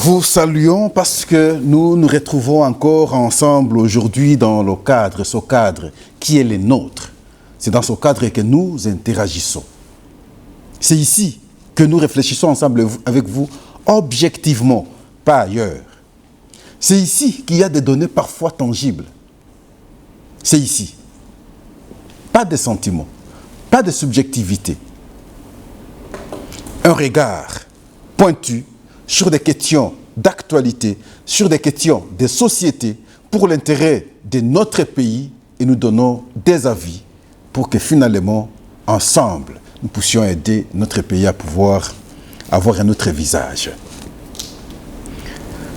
vous saluons parce que nous nous retrouvons encore ensemble aujourd'hui dans le cadre, ce cadre qui est le nôtre. C'est dans ce cadre que nous interagissons. C'est ici que nous réfléchissons ensemble avec vous objectivement, pas ailleurs. C'est ici qu'il y a des données parfois tangibles. C'est ici. Pas de sentiments, pas de subjectivité. Un regard pointu sur des questions d'actualité, sur des questions de société, pour l'intérêt de notre pays, et nous donnons des avis pour que finalement, ensemble, nous puissions aider notre pays à pouvoir avoir un autre visage.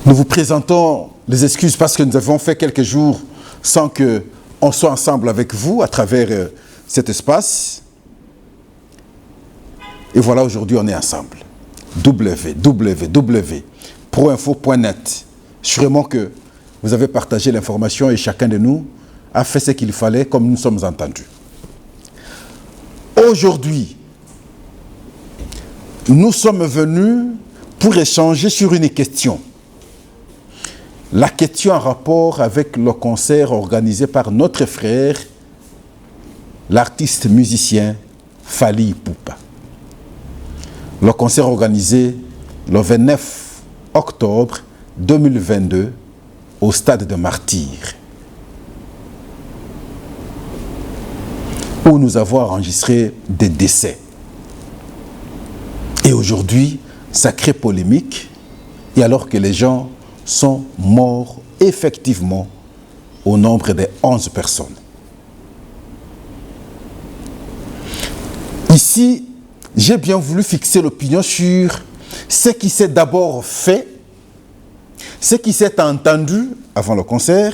Nous vous présentons les excuses parce que nous avons fait quelques jours sans qu'on soit ensemble avec vous à travers cet espace. Et voilà, aujourd'hui, on est ensemble. www.proinfo.net. Sûrement que vous avez partagé l'information et chacun de nous a fait ce qu'il fallait comme nous sommes entendus. Aujourd'hui, nous sommes venus pour échanger sur une question. La question en rapport avec le concert organisé par notre frère, l'artiste musicien Fally Ipupa. Le concert organisé le 29 octobre 2022 au stade de Martyrs, où nous avons enregistré des décès. Et aujourd'hui, ça crée polémique, et alors que les gens sont morts effectivement au nombre de 11 personnes. Ici, j'ai bien voulu fixer l'opinion sur ce qui s'est d'abord fait, ce qui s'est entendu avant le concert,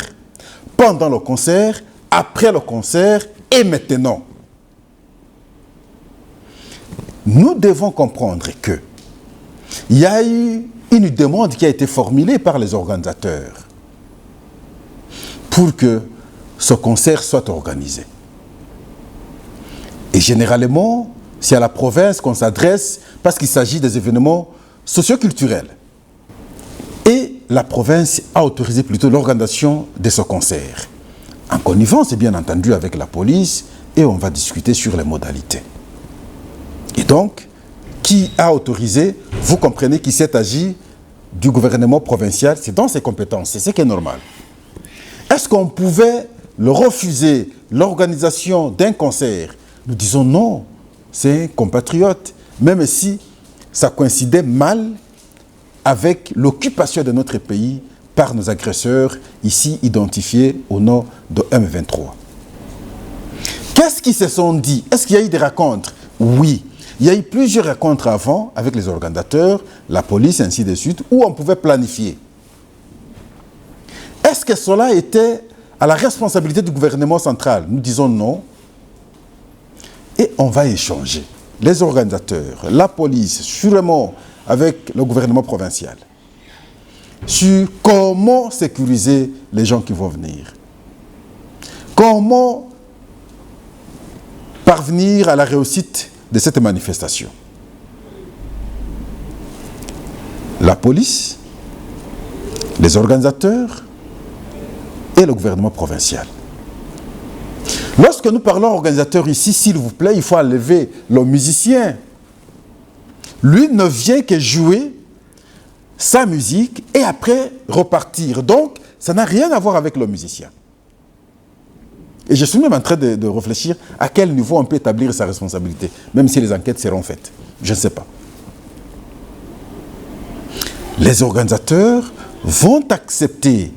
pendant le concert, après le concert et maintenant. Nous devons comprendre que il y a eu une demande qui a été formulée par les organisateurs pour que ce concert soit organisé. Et généralement, c'est à la province qu'on s'adresse parce qu'il s'agit des événements socioculturels. Et la province a autorisé plutôt l'organisation de ce concert. En connivence, bien entendu, avec la police, et on va discuter sur les modalités. Et donc, qui a autorisé, vous comprenez qu'il s'est agi du gouvernement provincial, c'est dans ses compétences, c'est ce qui est normal. Est-ce qu'on pouvait le refuser, l'organisation d'un concert? Nous disons non, c'est un compatriote, même si ça coïncidait mal avec l'occupation de notre pays par nos agresseurs, ici identifiés au nom de M23. Qu'est-ce qu'ils se sont dit? Est-ce qu'il y a eu des rencontres? Oui. Il y a eu plusieurs rencontres avant avec les organisateurs, la police, ainsi de suite, où on pouvait planifier. Est-ce que cela était à la responsabilité du gouvernement central? Nous disons non. Et on va échanger. Les organisateurs, la police, sûrement avec le gouvernement provincial, sur comment sécuriser les gens qui vont venir. Comment parvenir à la réussite de cette manifestation. La police, les organisateurs et le gouvernement provincial. Lorsque nous parlons organisateur ici, s'il vous plaît, il faut enlever le musicien. Lui ne vient que jouer sa musique et après repartir. Donc, ça n'a rien à voir avec le musicien. Et je suis même en train de réfléchir à quel niveau on peut établir sa responsabilité, même si les enquêtes seront faites. Je ne sais pas. Les organisateurs vont accepter,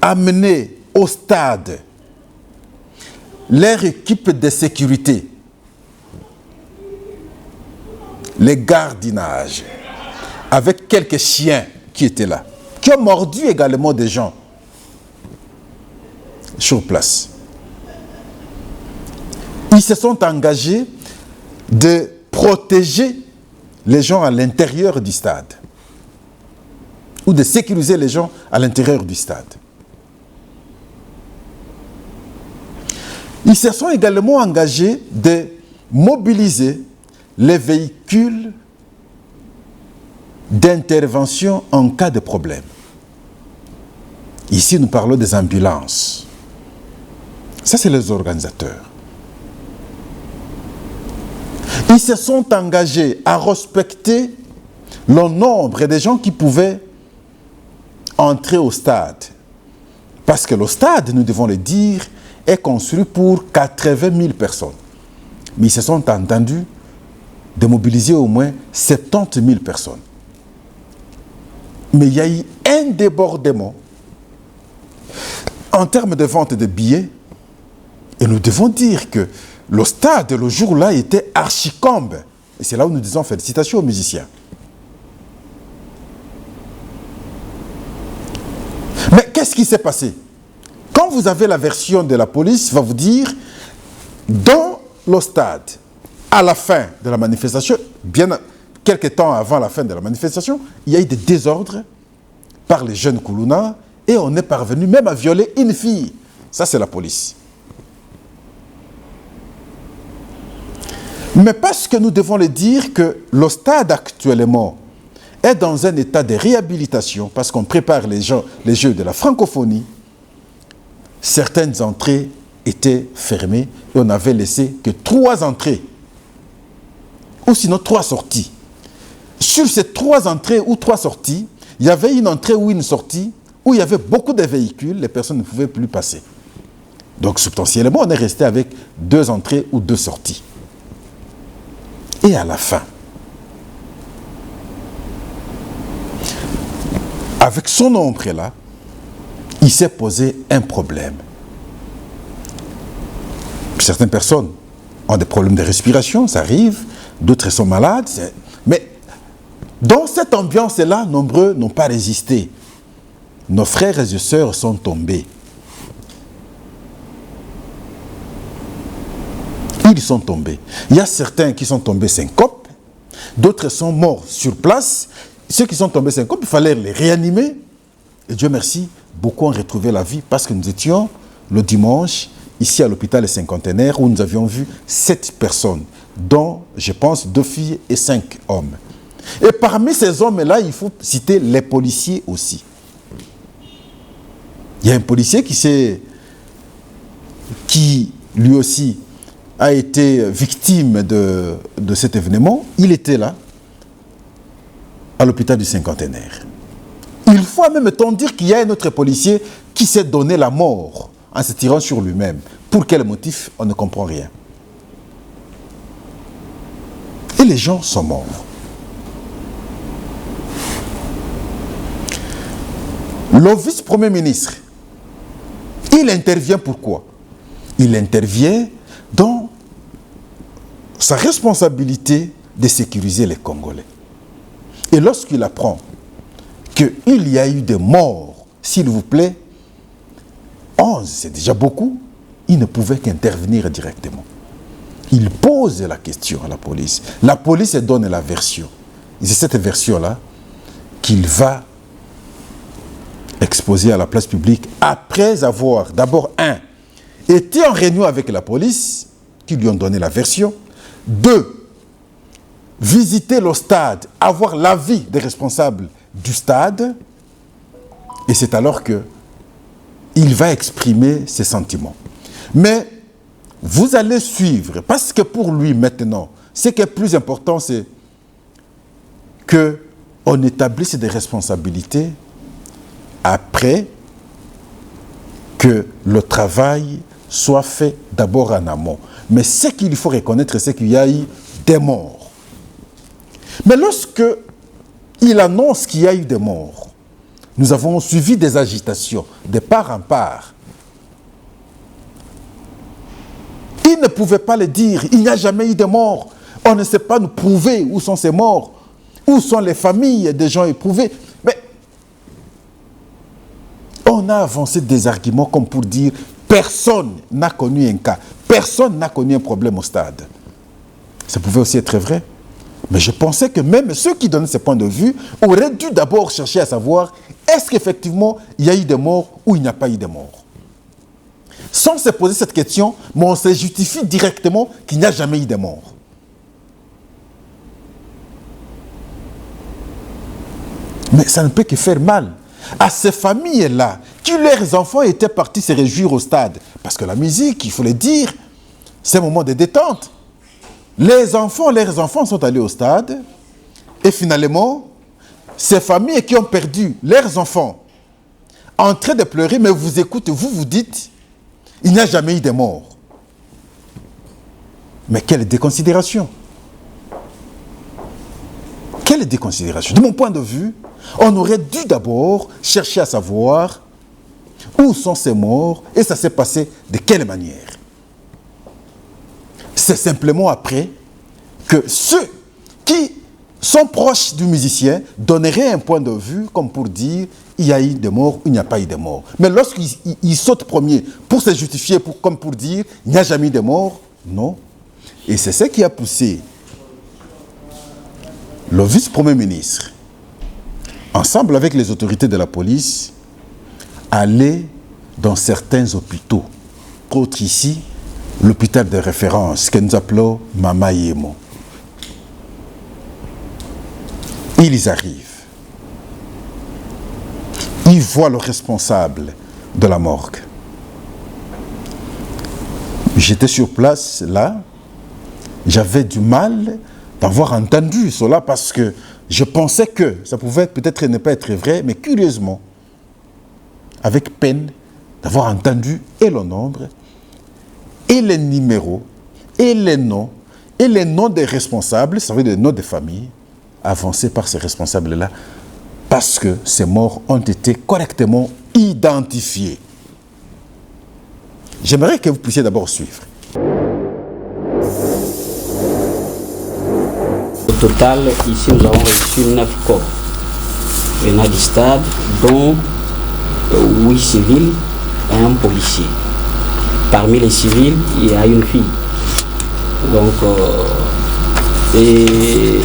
amener au stade leur équipe de sécurité, les gardiennages, avec quelques chiens qui étaient là, qui ont mordu également des gens sur place. Ils se sont engagés de protéger les gens à l'intérieur du stade ou de sécuriser les gens à l'intérieur du stade. Ils se sont également engagés de mobiliser les véhicules d'intervention en cas de problème. Ici, nous parlons des ambulances. Ça, c'est les organisateurs. Ils se sont engagés à respecter le nombre des gens qui pouvaient entrer au stade. Parce que le stade, nous devons le dire, est construit pour 80 000 personnes. Mais ils se sont entendus de mobiliser au moins 70 000 personnes. Mais il y a eu un débordement en termes de vente de billets. Et nous devons dire que le stade, le jour-là, était archicombe. Et c'est là où nous disons félicitations aux musiciens. Mais qu'est-ce qui s'est passé? Quand vous avez la version de la police, va vous dire, dans le stade, à la fin de la manifestation, bien quelques temps avant la fin de la manifestation, il y a eu des désordres par les jeunes Koulouna et on est parvenu même à violer une fille. Ça, c'est la police. Mais parce que nous devons le dire que le stade actuellement est dans un état de réhabilitation, parce qu'on prépare les Jeux de la francophonie, certaines entrées étaient fermées et on n'avait laissé que 3 entrées, ou sinon 3 sorties. Sur ces 3 entrées ou 3 sorties, il y avait une entrée ou une sortie où il y avait beaucoup de véhicules, les personnes ne pouvaient plus passer. Donc substantiellement, on est resté avec 2 entrées ou 2 sorties. Et à la fin, avec son nombre-là, il s'est posé un problème. Certaines personnes ont des problèmes de respiration, ça arrive, d'autres sont malades. Mais dans cette ambiance-là, nombreux n'ont pas résisté. Nos frères et sœurs sont tombés. Ils sont tombés. Il y a certains qui sont tombés syncope, d'autres sont morts sur place. Ceux qui sont tombés syncope, il fallait les réanimer. Et Dieu merci, beaucoup ont retrouvé la vie parce que nous étions le dimanche ici à l'hôpital cinquantenaire où nous avions vu 7 personnes, dont, je pense, 2 filles et 5 hommes. Et parmi ces hommes-là, il faut citer les policiers aussi. Il y a un policier qui lui aussi a été victime de cet événement. Il était là, à l'hôpital du cinquantenaire. Il faut en même temps dire qu'il y a un autre policier qui s'est donné la mort en se tirant sur lui-même. Pour quel motif? On ne comprend rien. Et les gens sont morts. Le vice-premier ministre, il intervient pourquoi? Il intervient dans sa responsabilité de sécuriser les Congolais. Et lorsqu'il apprend qu'il y a eu des morts, s'il vous plaît, 11, c'est déjà beaucoup, il ne pouvait qu'intervenir directement. Il pose la question à la police. La police donne la version. Et c'est cette version-là qu'il va exposer à la place publique après avoir d'abord, été en réunion avec la police, qui lui ont donné la version. 2, visiter le stade, avoir l'avis des responsables du stade. Et c'est alors que il va exprimer ses sentiments. Mais vous allez suivre, parce que pour lui maintenant, ce qui est plus important, c'est qu'on établisse des responsabilités après que le travail soit fait d'abord en amont. Mais ce qu'il faut reconnaître, c'est qu'il y a eu des morts. Mais lorsque il annonce qu'il y a eu des morts, nous avons suivi des agitations de part en part. Il ne pouvait pas le dire, il n'y a jamais eu de morts. On ne sait pas nous prouver où sont ces morts, où sont les familles des gens éprouvés. Mais on a avancé des arguments comme pour dire personne n'a connu un cas, personne n'a connu un problème au stade. Ça pouvait aussi être vrai. Mais je pensais que même ceux qui donnaient ces points de vue auraient dû d'abord chercher à savoir est-ce qu'effectivement il y a eu des morts ou il n'y a pas eu de morts. Sans se poser cette question, mais on se justifie directement qu'il n'y a jamais eu de morts. Mais ça ne peut que faire mal à ces familles-là, qui leurs enfants étaient partis se réjouir au stade. Parce que la musique, il faut le dire, c'est un moment de détente. Leurs enfants sont allés au stade, et finalement, ces familles qui ont perdu leurs enfants, en train de pleurer, mais vous écoutez, vous dites, il n'y a jamais eu de mort. Mais quelle déconsidération! Quelle déconsidération! De mon point de vue, on aurait dû d'abord chercher à savoir où sont ces morts et ça s'est passé de quelle manière. C'est simplement après que ceux qui sont proches du musicien donneraient un point de vue comme pour dire il y a eu des morts ou il n'y a pas eu de morts. Mais lorsqu'ils sautent premier pour se justifier, comme pour dire il n'y a jamais eu de morts, non. Et c'est ce qui a poussé le vice-premier ministre, ensemble avec les autorités de la police, à aller dans certains hôpitaux. Autre ici, l'hôpital de référence que nous appelons Mama Yemo. Ils arrivent. Ils voient le responsable de la morgue. J'étais sur place, là. J'avais du mal d'avoir entendu cela parce que je pensais que ça pouvait peut-être ne pas être vrai, mais curieusement, avec peine d'avoir entendu et le nombre, et les numéros, et les noms des responsables, ça veut dire les noms des familles, avancés par ces responsables-là, parce que ces morts ont été correctement identifiés. J'aimerais que vous puissiez d'abord suivre. Au total, ici, nous avons reçu 9 corps venant du stade, dont 8 civils et un policier. Parmi les civils, il y a une fille. Donc, et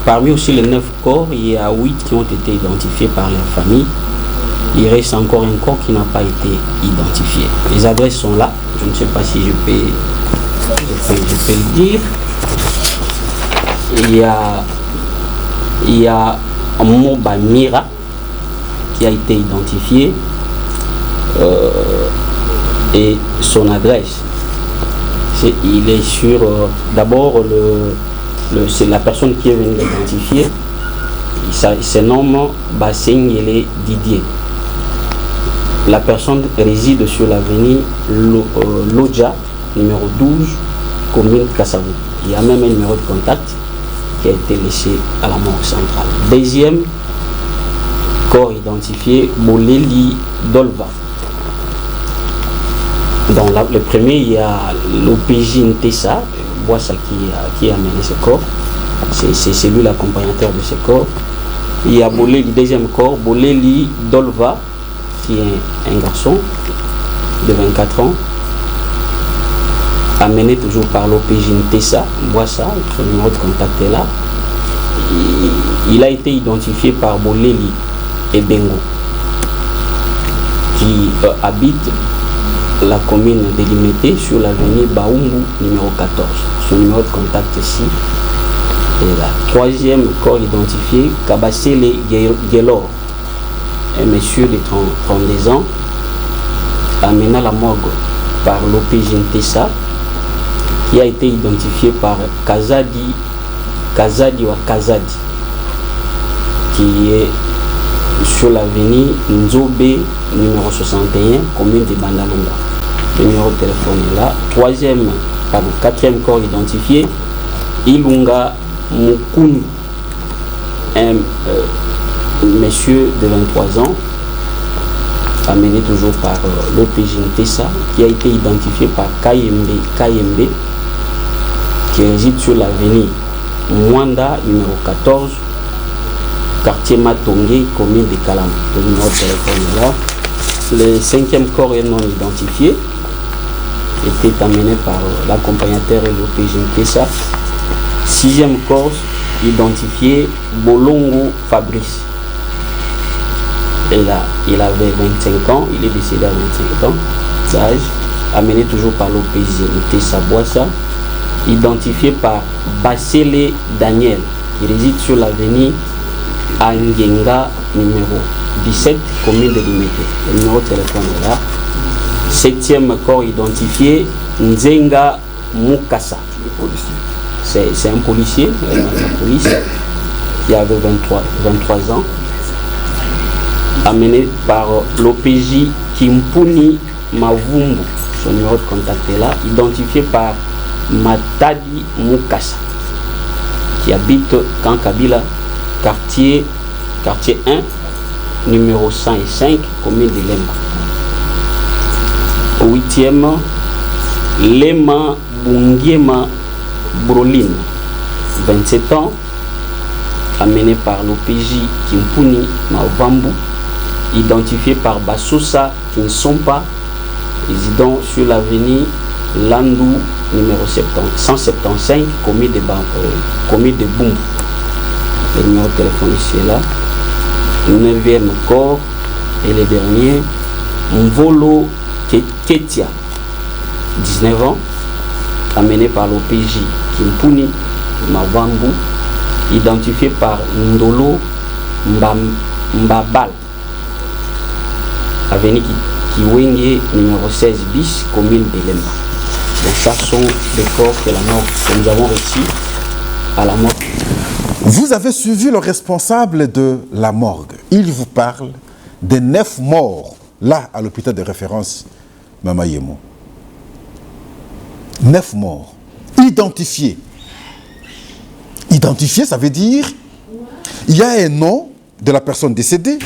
parmi aussi les 9 corps, il y a 8 qui ont été identifiés par leur famille. Il reste encore un corps qui n'a pas été identifié. Les adresses sont là. Je ne sais pas si je peux le dire. Il y a Moba Mira qui a été identifié et son adresse. Il est sur d'abord c'est la personne qui est venue l'identifier. Il se nomme Bassengele Didier. La personne réside sur l'avenue Lodja, numéro 12, commune Kassavou. Il y a même un numéro de contact qui a été laissé à la morgue centrale. Deuxième corps identifié, Boleli Dolva. Dans le premier, il y a l'OPJ Ntessa, Boissa qui a amené ce corps. C'est lui l'accompagnateur de ce corps. Il y a Boleli, deuxième corps, Boleli Dolva, qui est un garçon de 24 ans, amené toujours par l'OPJ Ntessa, Boissa, son numéro de contact est là. Il a été identifié par Boleli Ebengo, qui habite la commune délimitée sur l'avenue Baoumou, numéro 14. Son numéro de contact ici est là. Troisième corps identifié, Kabassele Gelor, un monsieur de 32 ans, amené à la morgue par l'OPJ Ntessa, qui a été identifié par Kazadi Wakazadi, qui est sur l'avenue Nzobe, numéro 61, commune de Bandalunga. Le numéro de téléphone est là. Quatrième corps identifié, Ilunga Mukunu, un monsieur de 23 ans, amené toujours par l'OPJ Ntessa, qui a été identifié par Kayembe, qui réside sur l'avenue Mwanda, numéro 14, quartier Matongé, commune de Kalam. Le numéro de téléphone est là. Le cinquième corps est non identifié, était amené par l'accompagnateur et l'OPJ Ntessa. Sixième corps identifié, Bolongo Fabrice. Et là, il avait 25 ans, il est décédé à 25 ans d'âge, amené toujours par l'OPJ Ntessa Boissa, identifié par Bassele Daniel, qui réside sur l'avenue à Ngenga, numéro 17, commune de Limete. Le numéro de téléphone est là. 7e corps identifié, Nzenga Mukasa. C'est un policier, la police, qui avait 23 ans, amené par l'OPJ Kimpuni Mavumbu. Son numéro de contact est là, identifié par Matadi Mukasa, qui habite Kankabila, quartier 1, numéro 105, commune de Lemba. Au 8e, Lema Bungiema Broline, 27 ans, amené par l'OPJ Kimpuni Mavambu, identifié par Basoussa Kinsompa, résident sur l'avenue Landou, numéro 175, commune de Boum. Le numéro de téléphone ici est là. 9e corps et le dernier, Mvolo Ketia, 19 ans, amené par l'OPJ Kimpuni Mavambu, identifié par Ndolo Mbabal, avenue Kiwenge, numéro 16 bis, commune de Lemba. Donc ça sont des corps que nous avons reçus à la morgue. Vous avez suivi le responsable de la morgue. Il vous parle des 9 morts, là, à l'hôpital de référence Mamayemo. 9 morts. Identifiés. Identifiés, ça veut dire, il y a un nom de la personne décédée,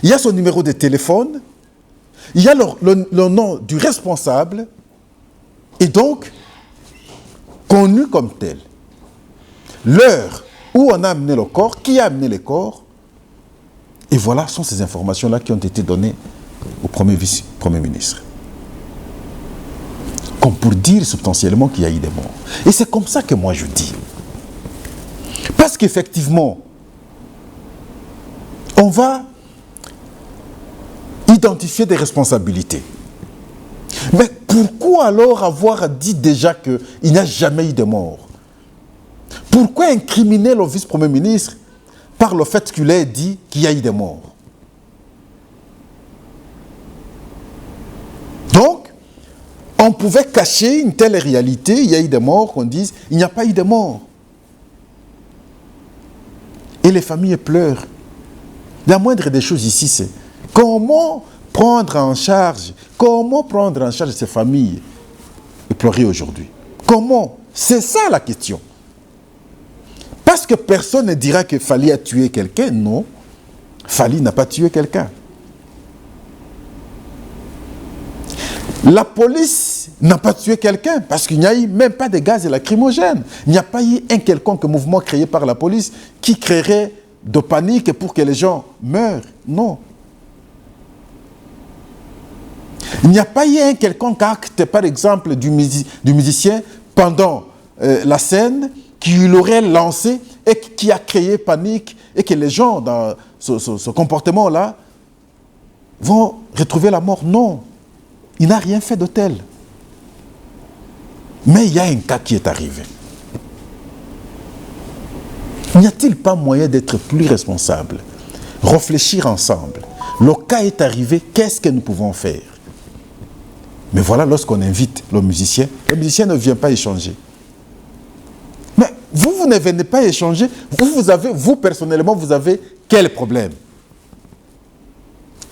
il y a son numéro de téléphone, il y a le nom du responsable, et donc, connu comme tel. L'heure où on a amené le corps, qui a amené le corps, et voilà, sont ces informations-là qui ont été données au premier vice-premier ministre. Comme pour dire substantiellement qu'il y a eu des morts. Et c'est comme ça que moi je dis. Parce qu'effectivement, on va identifier des responsabilités. Mais pourquoi alors avoir dit déjà qu'il n'y a jamais eu de mort? Pourquoi incriminer le vice-premier ministre par le fait qu'il ait dit qu'il y a eu des morts? Donc, on pouvait cacher une telle réalité, il y a eu des morts, qu'on dise il n'y a pas eu de morts. Et les familles pleurent. La moindre des choses ici, c'est comment prendre en charge ces familles et pleurer aujourd'hui. Comment? C'est ça la question. Parce que personne ne dira que Fali a tué quelqu'un. Non, Fali n'a pas tué quelqu'un. La police n'a pas tué quelqu'un parce qu'il n'y a eu même pas de gaz lacrymogène. Il n'y a pas eu un quelconque mouvement créé par la police qui créerait de panique pour que les gens meurent. Non. Il n'y a pas eu un quelconque acte, par exemple, du musicien pendant la scène qui l'aurait lancé et qui a créé panique et que les gens dans ce comportement-là vont retrouver la mort. Non. Il n'a rien fait de tel. Mais il y a un cas qui est arrivé. N'y a-t-il pas moyen d'être plus responsable? Réfléchir ensemble. Le cas est arrivé, qu'est-ce que nous pouvons faire? Mais voilà, lorsqu'on invite le musicien ne vient pas échanger. Mais vous ne venez pas échanger. Vous personnellement, vous avez quel problème?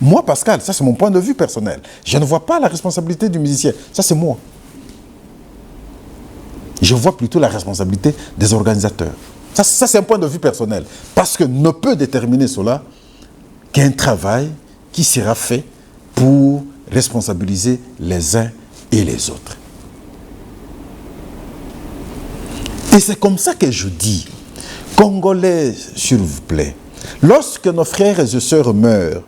Moi, Pascal, ça c'est mon point de vue personnel. Je ne vois pas la responsabilité du musicien. Ça c'est moi. Je vois plutôt la responsabilité des organisateurs. Ça c'est un point de vue personnel. Parce que ne peut déterminer cela qu'un travail qui sera fait pour responsabiliser les uns et les autres. Et c'est comme ça que je dis, Congolais, s'il vous plaît, lorsque nos frères et sœurs meurent,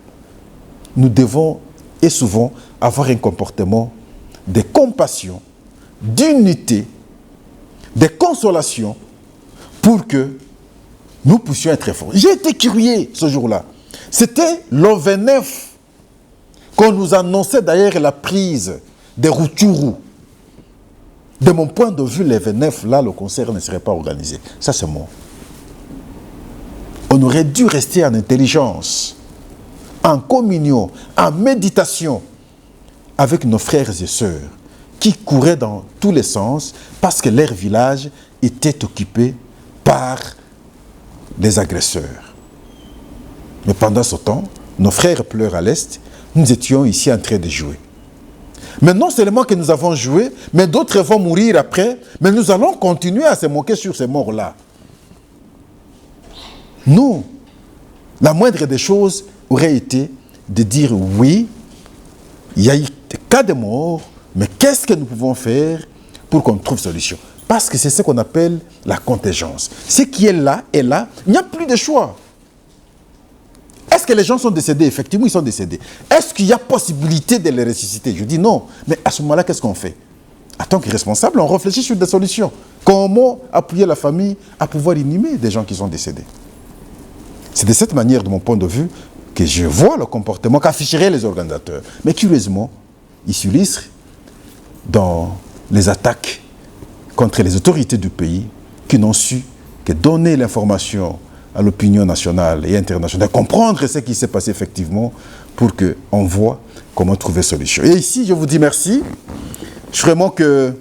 nous devons et souvent avoir un comportement de compassion, d'unité, de consolation pour que nous puissions être forts. J'ai été curieux ce jour-là. C'était le 29 qu'on nous annonçait d'ailleurs la prise des Rutshuru. De mon point de vue, le 29, là, le concert ne serait pas organisé. Ça, c'est moi. On aurait dû rester en intelligence, en communion, en méditation avec nos frères et sœurs qui couraient dans tous les sens parce que leur village était occupé par les agresseurs. Mais pendant ce temps, nos frères pleurent à l'est, nous étions ici en train de jouer. Mais non seulement que nous avons joué, mais d'autres vont mourir après, mais nous allons continuer à se moquer sur ces morts-là. Nous, la moindre des choses aurait été de dire oui, il y a eu des cas de mort, mais qu'est-ce que nous pouvons faire pour qu'on trouve solution? Parce que c'est ce qu'on appelle la contingence. Ce qui est là, il n'y a plus de choix. Est-ce que les gens sont décédés? Effectivement, ils sont décédés. Est-ce qu'il y a possibilité de les ressusciter? Je dis non. Mais à ce moment-là, qu'est-ce qu'on fait? En tant que responsable, on réfléchit sur des solutions. Comment appuyer la famille à pouvoir inhumer des gens qui sont décédés? C'est de cette manière, de mon point de vue, que je vois le comportement qu'afficheraient les organisateurs. Mais curieusement, ils s'illustrent dans les attaques contre les autorités du pays qui n'ont su que donner l'information à l'opinion nationale et internationale, comprendre ce qui s'est passé effectivement pour qu'on voit comment trouver solution. Et ici, je vous dis merci. Je suis vraiment que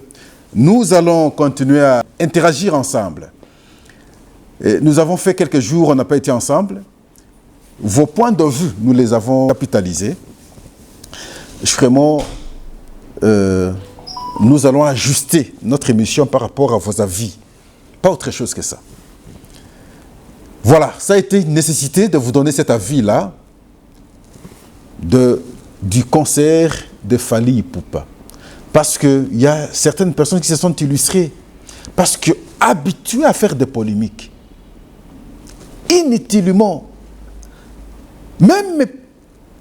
nous allons continuer à interagir ensemble. Et nous avons fait quelques jours, on n'a pas été ensemble. Vos points de vue, nous les avons capitalisés. Vraiment, nous allons ajuster notre émission par rapport à vos avis. Pas autre chose que ça. Voilà, ça a été une nécessité de vous donner cet avis-là du concert de Fally Ipupa. Parce qu'il y a certaines personnes qui se sont illustrées. Parce qu'habituées à faire des polémiques, inutilement, même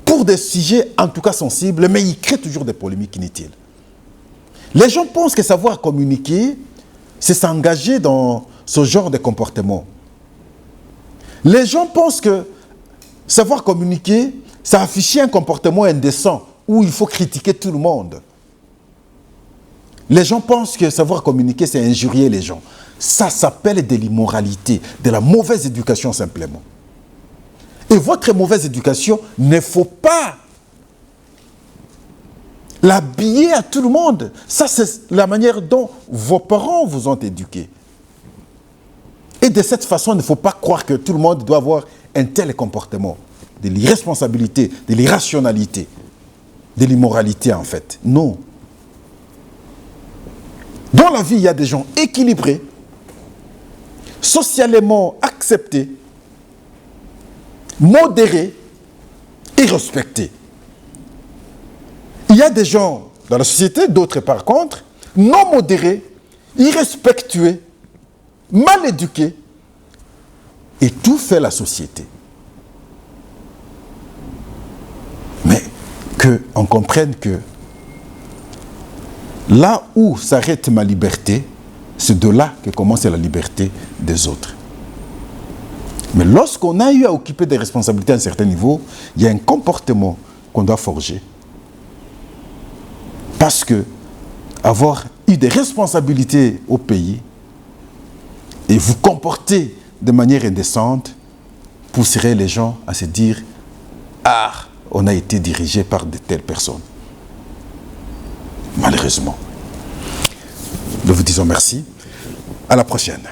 pour des sujets en tout cas sensibles, mais ils créent toujours des polémiques inutiles. Les gens pensent que savoir communiquer, c'est s'engager dans ce genre de comportement. Les gens pensent que savoir communiquer, c'est afficher un comportement indécent où il faut critiquer tout le monde. Les gens pensent que savoir communiquer, c'est injurier les gens. Ça s'appelle de l'immoralité, de la mauvaise éducation simplement. Et votre mauvaise éducation, il ne faut pas l'habiller à tout le monde. Ça, c'est la manière dont vos parents vous ont éduqué. Et de cette façon, il ne faut pas croire que tout le monde doit avoir un tel comportement, de l'irresponsabilité, de l'irrationalité, de l'immoralité en fait. Non. Dans la vie, il y a des gens équilibrés, socialement acceptés, modérés et respectés. Il y a des gens dans la société, d'autres par contre, non modérés, irrespectueux, mal éduqués, et tout fait la société. Mais qu'on comprenne que là où s'arrête ma liberté, c'est de là que commence la liberté des autres. Mais lorsqu'on a eu à occuper des responsabilités à un certain niveau, il y a un comportement qu'on doit forger. Parce que avoir eu des responsabilités au pays et vous comporter de manière indécente pousserait les gens à se dire « Ah, on a été dirigé par de telles personnes. » Malheureusement. Nous vous disons merci. À la prochaine.